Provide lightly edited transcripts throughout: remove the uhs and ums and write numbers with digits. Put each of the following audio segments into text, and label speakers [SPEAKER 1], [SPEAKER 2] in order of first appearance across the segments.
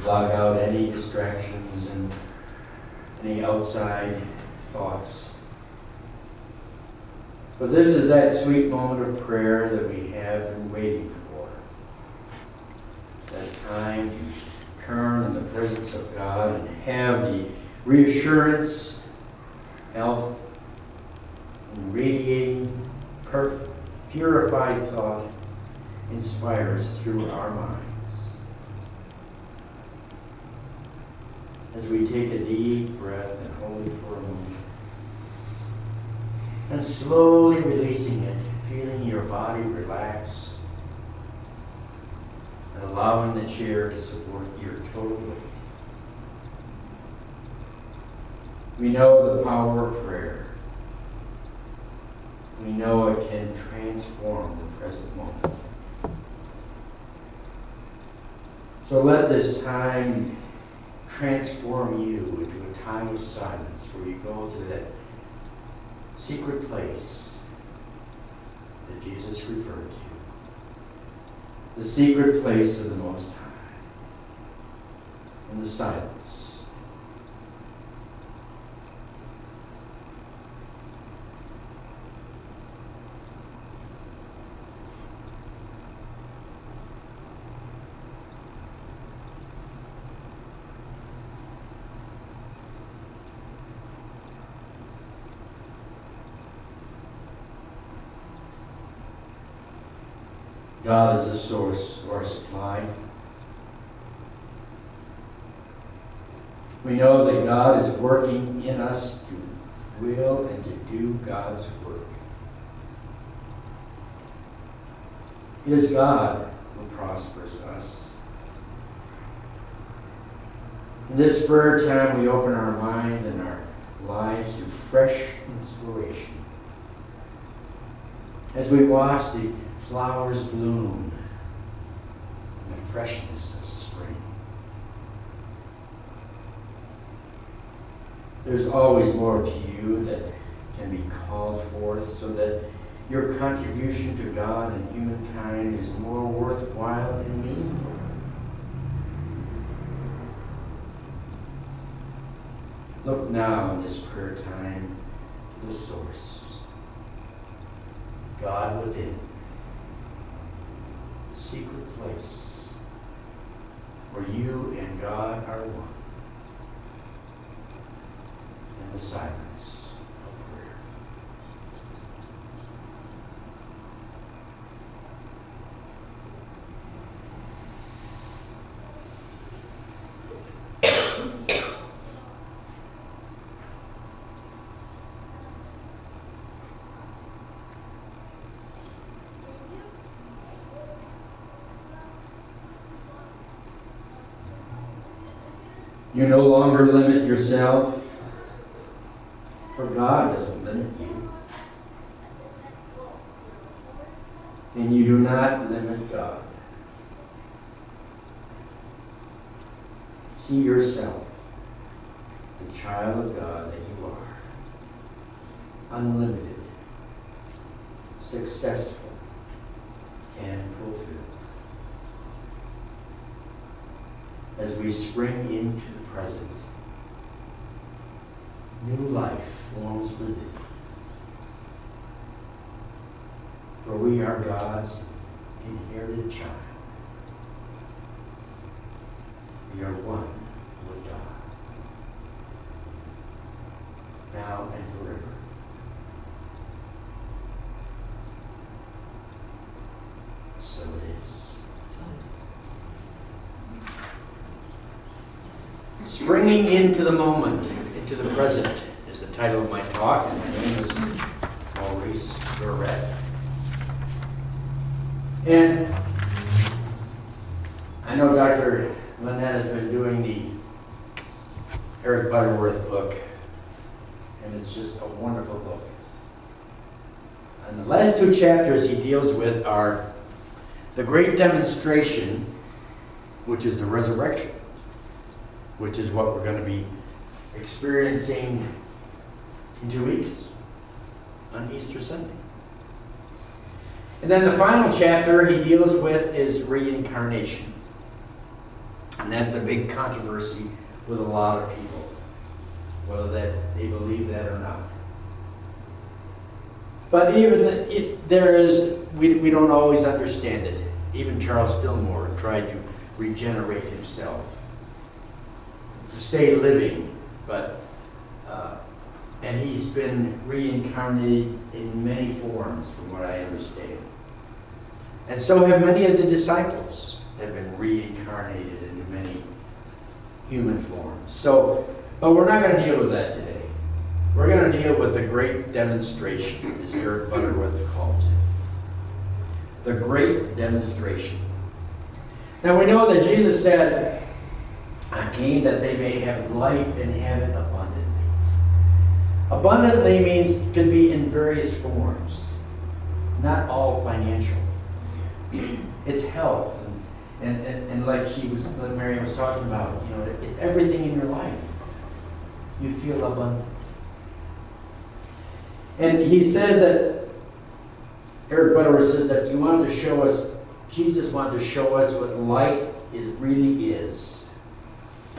[SPEAKER 1] block out any distractions and any outside thoughts. But this is that sweet moment of prayer that we have been waiting for. That time to turn in the presence of God and have the reassurance, health, and radiating, perfect, purified thought inspires through our minds. As we take a deep breath and hold it for a moment, and slowly releasing it, feeling your body relax, and allowing the chair to support your total weight. We know the power of prayer. We know it can transform the present moment. So let this time transform you into a time of silence where you go to that secret place that Jesus referred to. The secret place of the Most High. In the silence. God is the source of our supply. We know that God is working in us to will and to do God's work. It is God who prospers us. In this prayer time, we open our minds and our lives to fresh inspiration. As we watch the flowers bloom in the freshness of spring. There's always more to you that can be called forth so that your contribution to God and humankind is more worthwhile and meaningful. Look now in this prayer time to the source, God within. Secret place where you and God are one in the silence of prayer. You no longer limit yourself, for God doesn't limit you. And you do not limit God. See yourself, the child of God that you are, unlimited, successful, and fulfilled. As we spring into the present, new life forms within. For we are God's inherited child. We are one with God, now and forever. So it is. Springing into the moment, into the present, is the title of my talk, and my name is Maurice Guerette. And I know Dr. Lynette has been doing the Eric Butterworth book, and it's just a wonderful book. And the last two chapters he deals with are the great demonstration, which is the resurrection, which is what we're going to be experiencing in 2 weeks on Easter Sunday. And then the final chapter he deals with is reincarnation. And that's a big controversy with a lot of people, whether that they believe that or not. But even we don't always understand it. Even Charles Fillmore tried to regenerate himself, to stay living, and he's been reincarnated in many forms, from what I understand. And so have many of the disciples have been reincarnated into many human forms. But we're not going to deal with that today. We're going to deal with the great demonstration, as Eric Butterworth called it. The great demonstration. Now we know that Jesus said, I came that they may have life and have it abundantly. Abundantly means it can be in various forms, not all financial. It's health, and like Mary was talking about, it's everything in your life. You feel abundant. And he says that, Eric Butterworth says that Jesus wanted to show us what life really is.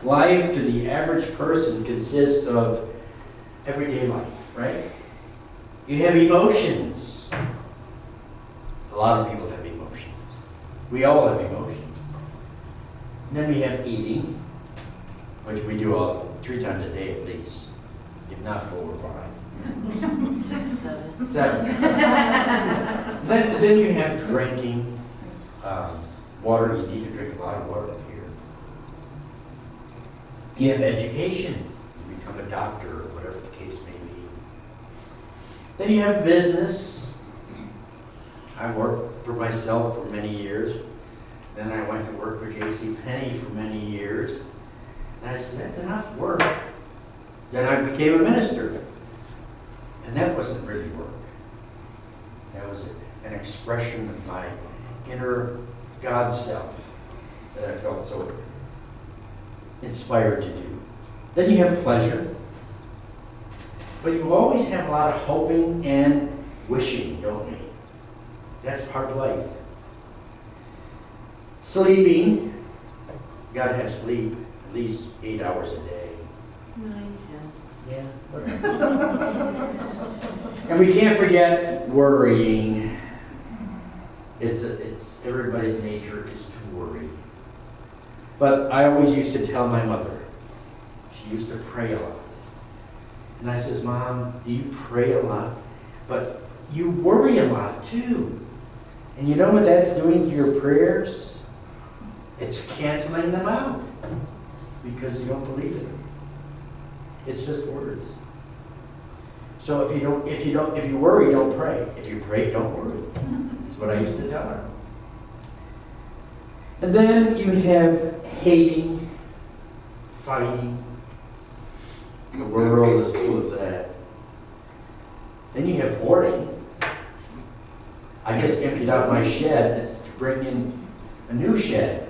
[SPEAKER 1] Life to the average person consists of everyday life, right? You have emotions. A lot of people have emotions. We all have emotions. And then we have eating, which we do 3 times a day at least, if not 4 or 5.
[SPEAKER 2] 6, 7.
[SPEAKER 1] 7. Then you have drinking, water. You need to drink a lot of water up here. You have education. You become a doctor or whatever the case may be. Then you have business. I worked for myself for many years. Then I went to work for J.C. Penney for many years. And I said, that's enough work. Then I became a minister. And that wasn't really work. That was an expression of my inner God self that I felt so inspired to do. Then you have pleasure. But you always have a lot of hoping and wishing, don't you? That's part of life. Sleeping. You gotta have sleep at least 8 hours a day.
[SPEAKER 2] 9, 10.
[SPEAKER 1] Yeah. And we can't forget worrying. It's everybody's nature is to worry. But I always used to tell my mother, she used to pray a lot. And I says, Mom, do you pray a lot? But you worry a lot too. And you know what that's doing to your prayers? It's canceling them out because you don't believe in them. It's just words. So if you worry, don't pray. If you pray, don't worry. That's what I used to tell her. And then you have hating, fighting. The world is full of that. Then you have hoarding. I just emptied out my shed to bring in a new shed.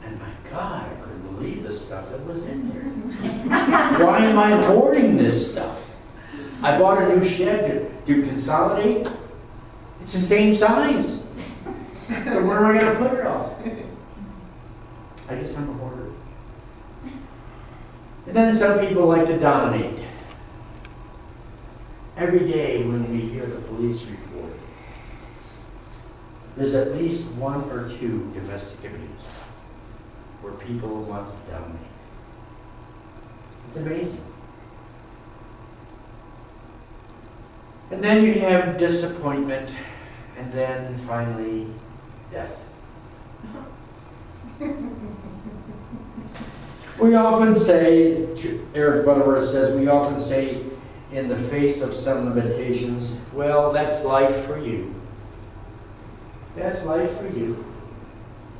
[SPEAKER 1] And my God, I couldn't believe the stuff that was in there. Why am I hoarding this stuff? I bought a new shed to consolidate. It's the same size. So where am I going to put it all? I guess I'm a hoarder. And then some people like to dominate. Every day when we hear the police report, there's at least 1 or 2 domestic abuse where people want to dominate. It's amazing. And then you have disappointment, and then finally, death. We often say, Eric Butterworth says, we often say in the face of some limitations, well, that's life for you. That's life for you.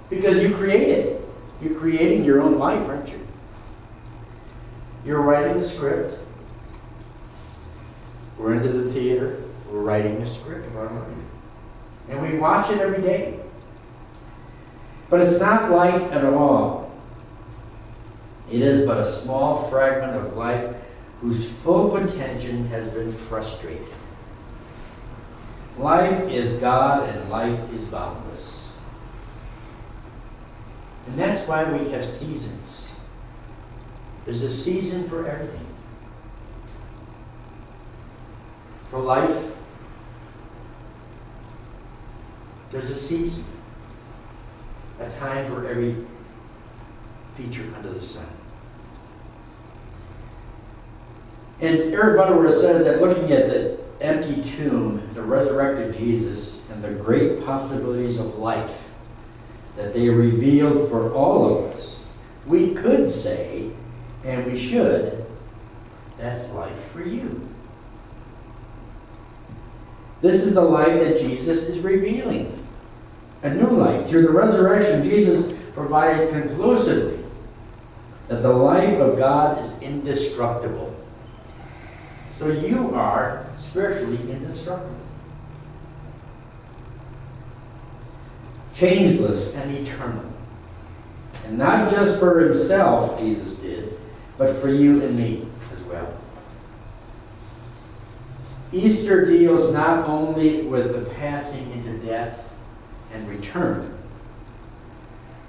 [SPEAKER 1] Because you create it. You're creating your own life, aren't you? You're writing a script. We're into the theater. We're writing a script of our life. And we watch it every day. But it's not life at all. It is but a small fragment of life whose full potential has been frustrated. Life is God and life is boundless. And that's why we have seasons. There's a season for everything. For life, there's a season. A time for every feature under the sun. And Eric Butterworth says that looking at the empty tomb, the resurrected Jesus, and the great possibilities of life that they revealed for all of us, we could say, and we should, that's life for you. This is the life that Jesus is revealing. A new life. Through the resurrection, Jesus provided conclusively that the life of God is indestructible. So you are spiritually indestructible. Changeless and eternal. And not just for himself, Jesus did, but for you and me as well. Easter deals not only with the passing into death and return,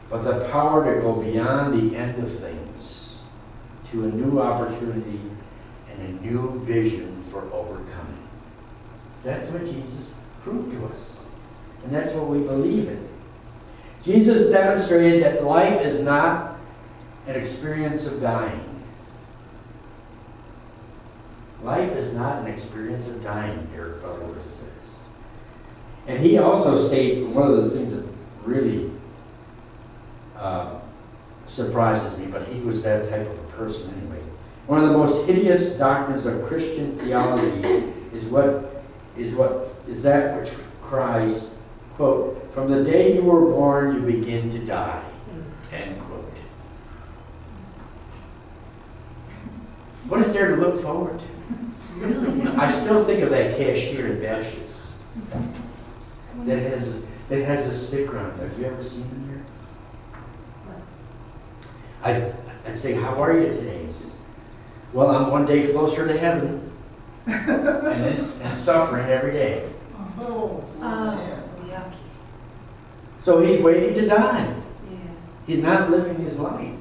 [SPEAKER 1] but the power to go beyond the end of things to a new opportunity and a new vision for overcoming. That's what Jesus proved to us. And that's what we believe in. Jesus demonstrated that life is not an experience of dying. Life is not an experience of dying, Eric Butterworth says. And he also states, one of the things that really surprises me, but he was that type of a person anyway. One of the most hideous doctrines of Christian theology is that which cries, quote, "From the day you were born, you begin to die," end quote. What is there to look forward to?
[SPEAKER 2] Really?
[SPEAKER 1] I still think of that cashier at Bash's that has a sticker on it. Have you ever seen him here? I'd say, "How are you today?" He says, "Well, I'm one day closer to heaven and suffering every day."
[SPEAKER 2] Oh, yucky.
[SPEAKER 1] So he's waiting to die.
[SPEAKER 2] Yeah.
[SPEAKER 1] He's not living his life.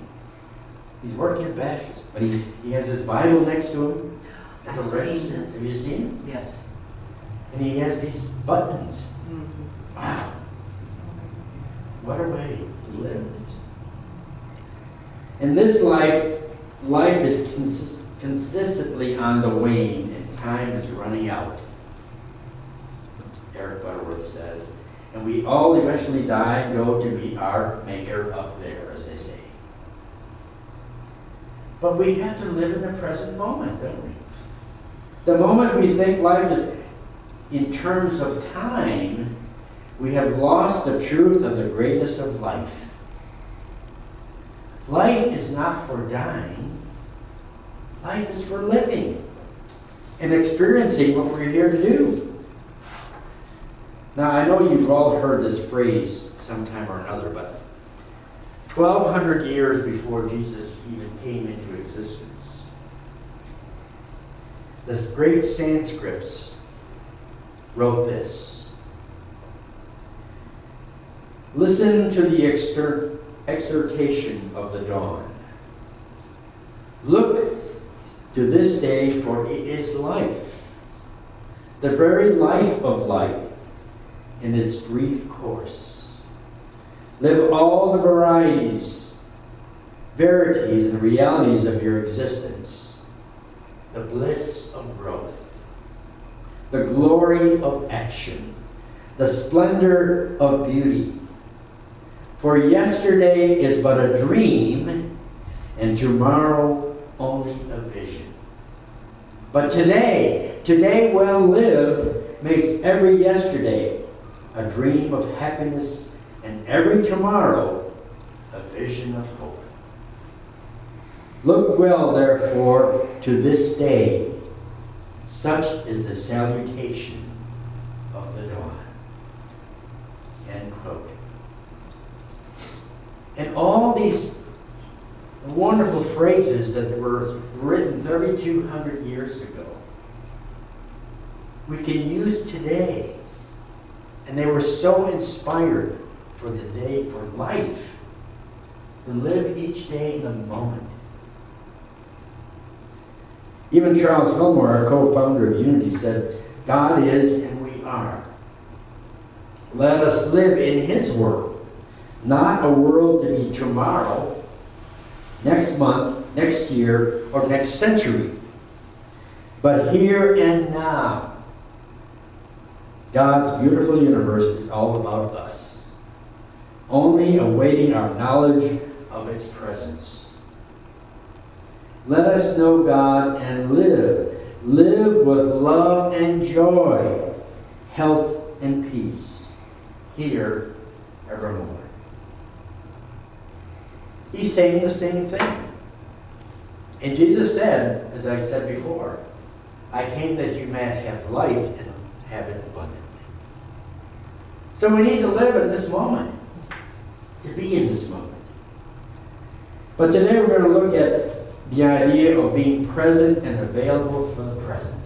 [SPEAKER 1] He's working at Bash's, but he has his Bible next to him.
[SPEAKER 2] I've seen this.
[SPEAKER 1] Have you seen him?
[SPEAKER 2] Yes.
[SPEAKER 1] And he has these buttons.
[SPEAKER 2] Mm-hmm.
[SPEAKER 1] Wow. What a way to live. In this life is consistently on the wane and time is running out, Eric Butterworth says. And we all eventually die and go to meet our Maker up there, as they say. But we have to live in the present moment, don't we? The moment we think life is in terms of time, we have lost the truth of the greatness of life. Life is not for dying. Life is for living and experiencing what we're here to do. Now, I know you've all heard this phrase sometime or another, but 1,200 years before Jesus even came into existence, this great Sanskrits wrote this: "Listen to the exhortation of the dawn. Look to this day, for it is life, the very life of life in its brief course. Live all the varieties, verities, and realities of your existence, the bliss of growth, the glory of action, the splendor of beauty. For yesterday is but a dream, and tomorrow only a vision. But today well lived, makes every yesterday a dream of happiness, and every tomorrow a vision of hope. Look well, therefore, to this day. Such is the salutation of the dawn." End quote. And all these wonderful phrases that were written 3,200 years ago, we can use today. And they were so inspired for the day, for life. To live each day in the moment. Even Charles Fillmore, our co-founder of Unity, said, God is and we are. Let us live in His world, not a world to be tomorrow, next month, next year, or next century, but here and now. God's beautiful universe is all about us, only awaiting our knowledge of its presence. Let us know God and live. Live with love and joy, health and peace, here evermore. He's saying the same thing. And Jesus said, as I said before, I came that you might have life and have it abundantly. So we need to live in this moment, to be in this moment. But today we're going to look at the idea of being present and available for the present.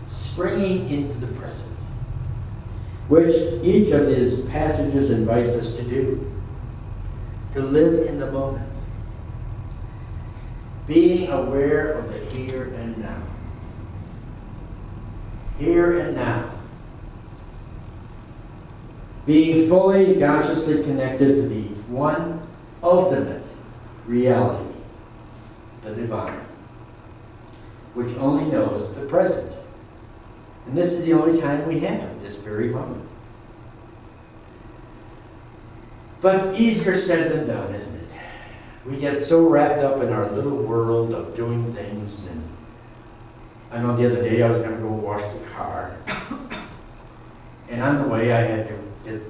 [SPEAKER 1] Springing into the present, which each of these passages invites us to do. To live in the moment. Being aware of the here and now. Here and now. Being fully, consciously connected to the one ultimate reality, the divine, which only knows the present. And this is the only time we have, this very moment. But easier said than done, isn't it? We get so wrapped up in our little world of doing things. And I know the other day I was going to go wash the car. And on the way I had to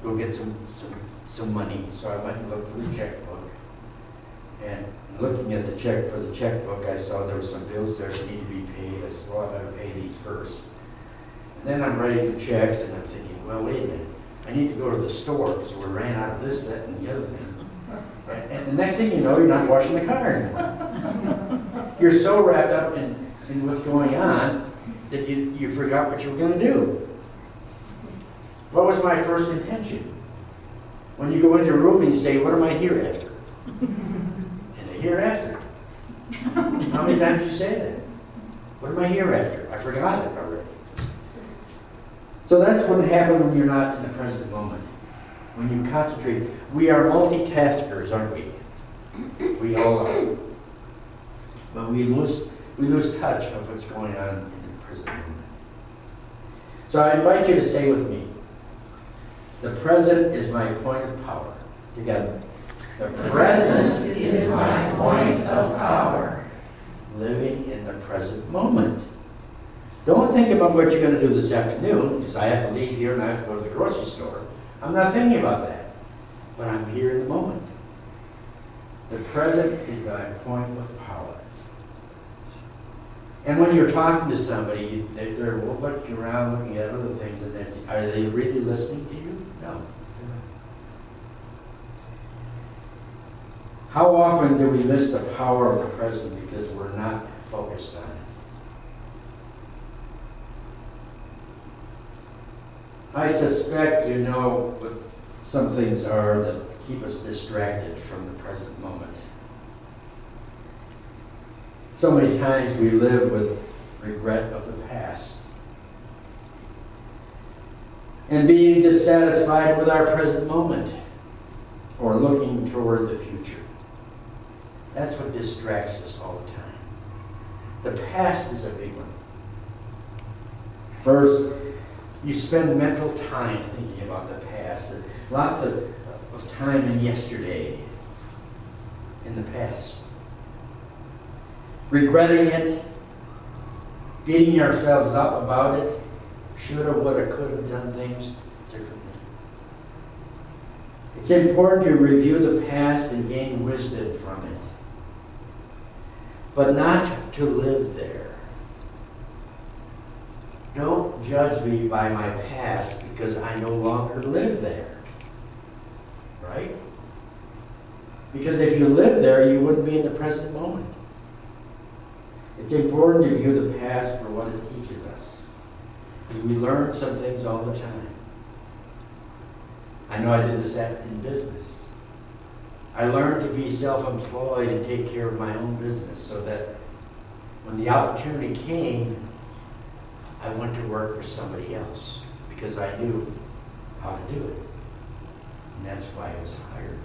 [SPEAKER 1] go get some money. So I went and looked for the checkbook. And looking at the check for the checkbook, I saw there were some bills there that need to be paid. I said, well, I better pay these first. And then I'm writing the checks, and I'm thinking, well, wait a minute. I need to go to the store because we ran out of this, that, and the other thing. And the next thing you know, you're not washing the car anymore. You're so wrapped up in what's going on that you forgot what you were going to do. What was my first intention? When you go into a room and you say, what am I here after? And the hereafter. How many times you say that? What am I here after? I forgot it already. So that's what happens when you're not in the present moment. When you concentrate. We are multitaskers, aren't we? We all are. But we lose touch of what's going on in the present moment. So I invite you to say with me, the present is my point of power. Together. The present is my point of power. Living in the present moment. Don't think about what you're going to do this afternoon, because I have to leave here and I have to go to the grocery store. I'm not thinking about that. But I'm here in the moment. The present is my point of power. And when you're talking to somebody, they're looking around, looking at other things, and are they really listening to you? No. How often do we miss the power of the present because we're not focused on it? I suspect you know what some things are that keep us distracted from the present moment. So many times we live with regret of the past and being dissatisfied with our present moment or looking toward the future. That's what distracts us all the time. The past is a big one. First, you spend mental time thinking about the past. Lots of time in yesterday, in the past. Regretting it, beating ourselves up about it, shoulda, woulda, coulda done things differently. It's important to review the past and gain wisdom from it, but not to live there. Don't judge me by my past because I no longer live there. Right? Because if you live there, you wouldn't be in the present moment. It's important to view the past for what it teaches us. Because we learn some things all the time. I know I did this in business. I learned to be self-employed and take care of my own business so that when the opportunity came, I went to work for somebody else because I knew how to do it. And that's why I was hired.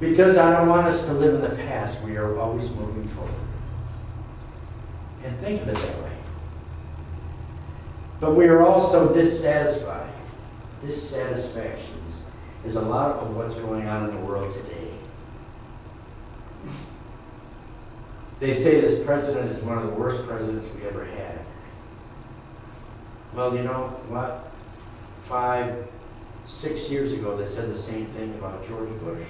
[SPEAKER 1] Because I don't want us to live in the past, we are always moving forward. And think of it that way. But we are also dissatisfied. Dissatisfactions is a lot of what's going on in the world today. They say this president is one of the worst presidents we ever had. Well, you know what? 5, 6 years ago, they said the same thing about George Bush.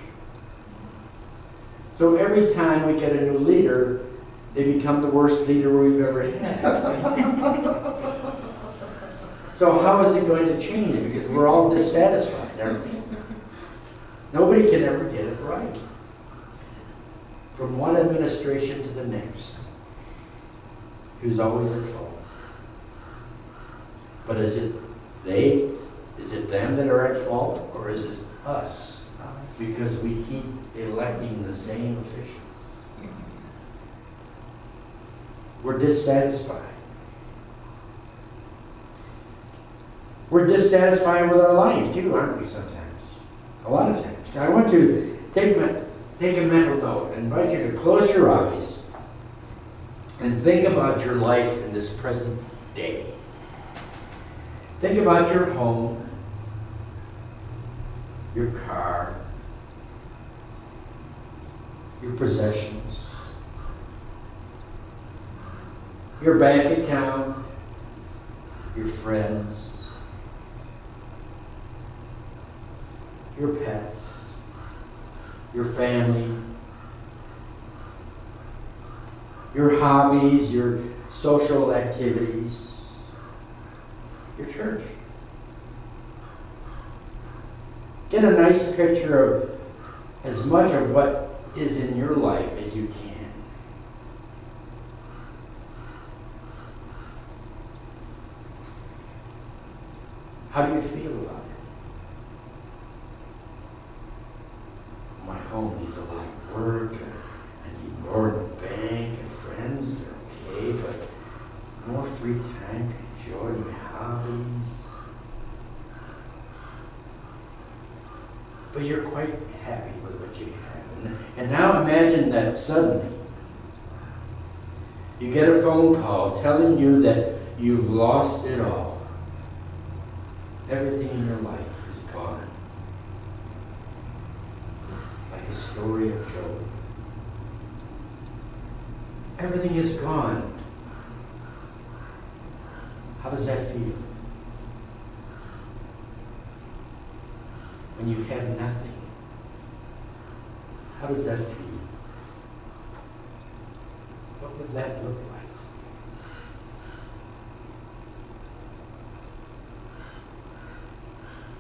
[SPEAKER 1] So every time we get a new leader, they become the worst leader we've ever had. So how is it going to change? Because we're all dissatisfied, aren't we? Nobody can ever get it right. From one administration to the next, who's always at fault. But is it them that are at fault, or is it us? Because we keep electing the same officials. We're dissatisfied. We're dissatisfied with our life too, aren't we sometimes? A lot of times. I want to take a mental note and invite you to close your eyes and think about your life in this present day. Think about your home, your car, your possessions, your bank account, your friends, your pets, your family, your hobbies, your social activities, your church. Get a nice picture of as much of what is in your life as you can. How do you feel about it? My home needs a lot of work. I need more in the bank and friends. They're okay, but more free time to enjoy my hobbies. But you're quite happy with what you have. And now imagine that suddenly you get a phone call telling you that you've lost it all. Everything in your life is gone. Like the story of Job. Everything is gone. How does that feel? When you have nothing. How does that feel? What would that look like?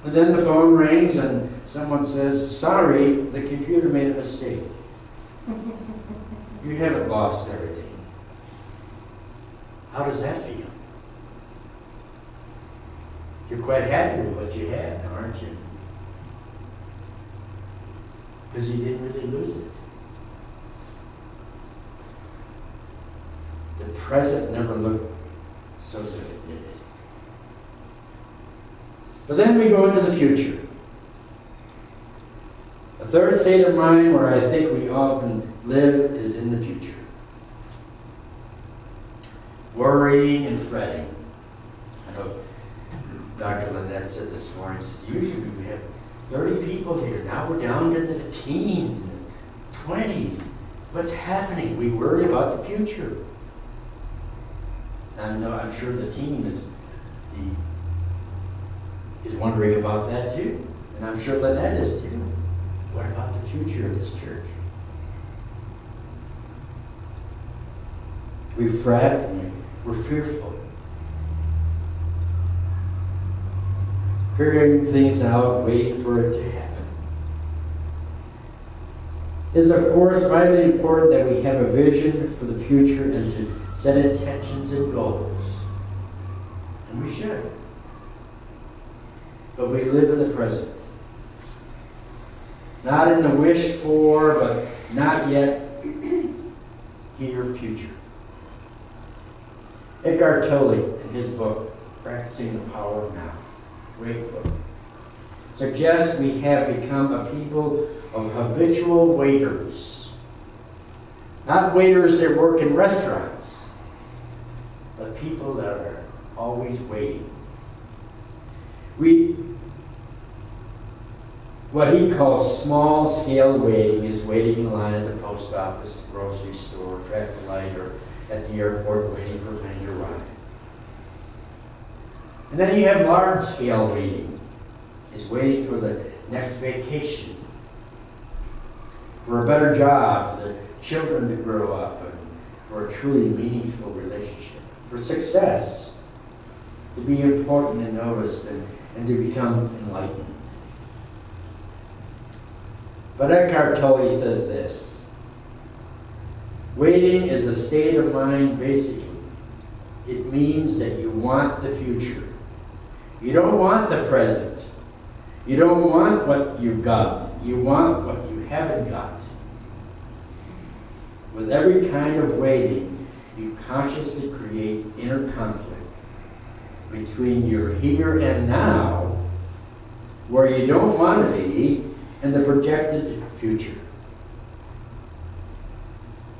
[SPEAKER 1] And then the phone rings and someone says, sorry, the computer made a mistake. You haven't lost everything. How does that feel? You're quite happy with what you had, aren't you? Because you didn't really lose it. The present never looked so good, did it? But then we go into the future. A third state of mind where I think we often live is in the future. Worrying and fretting. I know Dr. Lynette said this morning, she says, usually we have 30 people here. Now we're down to the teens and the 20s. What's happening? We worry about the future. And I'm sure the team is wondering about that too. And I'm sure Lynette is too. What about the future of this church? We fret and we're fearful. Figuring things out, waiting for it to happen. It is, of course, vitally important that we have a vision for the future and to set intentions and goals. And we should. but we live in the present. Not in the wish for, but not yet here future. Eckhart Tolle, in his book, Practicing the Power of Now, great book, suggests we have become a people of habitual waiters. Not waiters that work in restaurants, but people that are always waiting. What he calls small-scale waiting is waiting in line at the post office, the grocery store, traffic light, or at the airport waiting for a plane to arrive. And then you have large-scale waiting, is waiting for the next vacation, for a better job, for the children to grow up, and for a truly meaningful relationship, for success, to be important and noticed, and to become enlightened. But Eckhart Tolle says this: waiting is a state of mind, basically. It means that you want the future. You don't want the present. You don't want what you've got. You want what you haven't got. With every kind of waiting, you consciously create inner conflict between your here and now, where you don't want to be, and the projected future.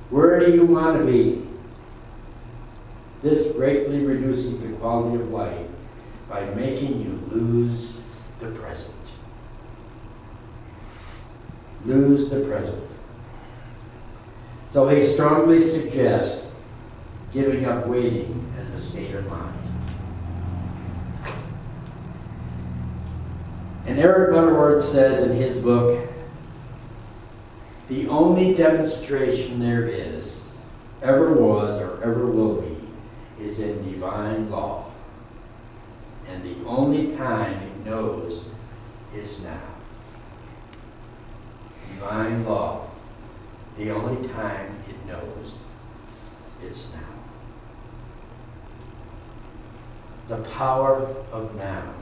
[SPEAKER 1] Where do you want to be? This greatly reduces the quality of life by making you lose the present. Lose the present. So he strongly suggests giving up waiting as a state of mind. And Eric Butterworth says in his book, the only demonstration there is, ever was, or ever will be, is in divine law. And the only time it knows is now. Divine law. The only time it knows, it's now. The power of now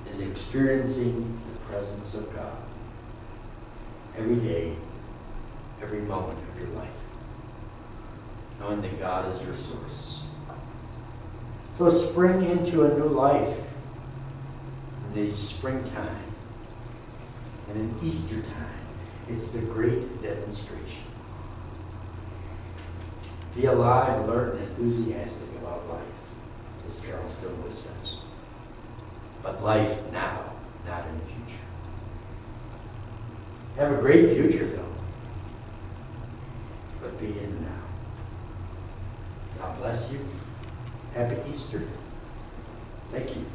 [SPEAKER 1] is experiencing the presence of God every day, every moment of your life, knowing that God is your source. So spring into a new life in the springtime and in Easter time. It's the great demonstration. Be alive, alert, and enthusiastic about life, as Charles Gilroy says. But life now, not in the future. Have a great future, though. But be in now. God bless you. Happy Easter. Thank you.